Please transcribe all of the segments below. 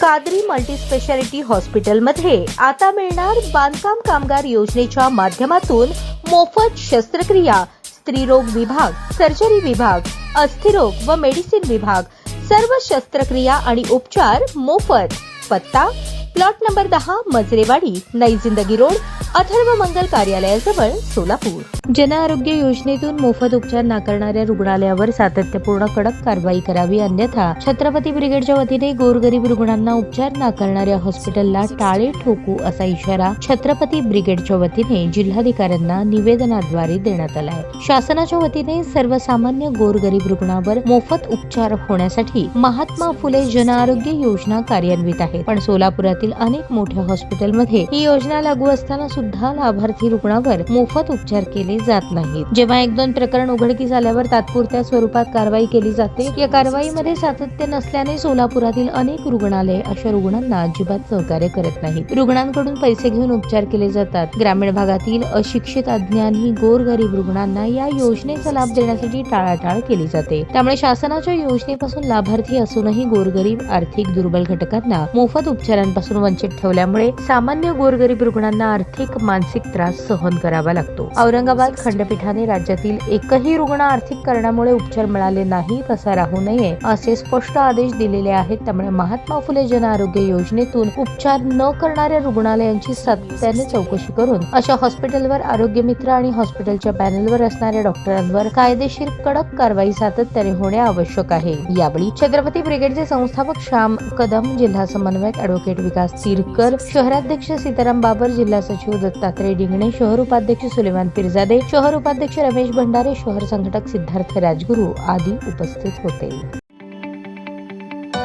Qadri multispeciality हॉस्पिटलमध्ये आता मिळणार बांधकाम कामगार योजनेच्या माध्यमातून मोफत शस्त्रक्रिया, स्त्रीरोग विभाग, सर्जरी विभाग, अस्थिरोग व मेडिसिन विभाग, सर्व शस्त्रक्रिया आणि उपचार मोफत। पत्ता प्लॉट नंबर 10 मजरेवाडी, नई जिंदगी रोड, अथर्व मंगल कार्यालयाजवळ, सोलापूर। जन आरोग्य योजनेतून मोफत उपचार नाकारणाऱ्या रुग्णालयावर सातत्यपूर्ण कडक कारवाई करावी, अन्यथा छत्रपती ब्रिगेडच्या वतीने गोरगरीब रुग्णांना उपचार नाकारणाऱ्या हॉस्पिटलला टाळे ठोकू असा इशारा छत्रपती ब्रिगेडच्या वतीने जिल्हाधिकाऱ्यांना निवेदनाद्वारे देण्यात आला आहे। शासनाच्या वतीने सर्वसामान्य गोरगरीब रुग्णावर मोफत उपचार होण्यासाठी महात्मा फुले जन आरोग्य योजना कार्यान्वित आहे, पण सोलापुरातील अनेक मोठ्या हॉस्पिटलमध्ये ही योजना लागू असताना सुद्धा लाभार्थी रुग्णावर मोफत उपचार केले जात नाहीत। जेव्हा 1-2 प्रकरण उघडकीस आल्यावर तात्पुरत्या स्वरूपात कारवाई केली जाते। या कारवाईमध्ये सातत्य नसल्याने सोलापुरातील अनेक रुग्णालय अशा रुग्णांना अजिबात सहकार्य करत नाहीत। रुग्णांकडून पैसे घेऊन उपचार केले जातात। ग्रामीण भागातील अशिक्षित अज्ञानी गोरगरीब रुग्णांना या योजनेचा लाभ देण्यासाठी टाळाटाळ केली जाते। त्यामुळे शासनाच्या योजनेपासून लाभार्थी असूनही गोरगरीब आर्थिक दुर्बल घटकांना मोफत उपचारांपासून वंचित ठेवल्यामुळे सामान्य गोरगरीब रुग्णांना आर्थिक मानसिक त्रास सहन करावा लागतो। औरंगाबाद खंडपीठाने राज्यातील एकही रुग्ण आर्थिक कारणामुळे उपचार मिळाले नाही तसा राहू नये असे स्पष्ट आदेश दिलेले आहेत। त्यामुळे महात्मा फुले जन आरोग्य योजनेतून उपचार न करणाऱ्या रुग्णालयांची सातत्याने चौकशी करून अशा हॉस्पिटलवर आरोग्य मित्र आणि हॉस्पिटलच्या पॅनलवर असणाऱ्या डॉक्टरांवर कायदेशीर कडक कारवाई सातत्याने होणे आवश्यक आहे। यावेळी छत्रपती ब्रिगेडचे संस्थापक श्याम कदम, जिल्हा समन्वयक ॲडव्होकेट विकास तीरकर, शहराध्यक्ष सीताराम बाबर, जिल्हा सचिव दत्तात्रय डिंगणे, शहर उपाध्यक्ष सुलेमान पिरजादे, शहर उपाध्यक्ष रमेश भंडारे, शहर संघटक सिद्धार्थ राजगुरू आदी उपस्थित होते।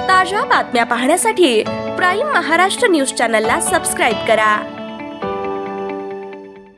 ताज्या बातम्या पाहण्यासाठी प्राईम महाराष्ट्र न्यूज चॅनलला सबस्क्राईब करा।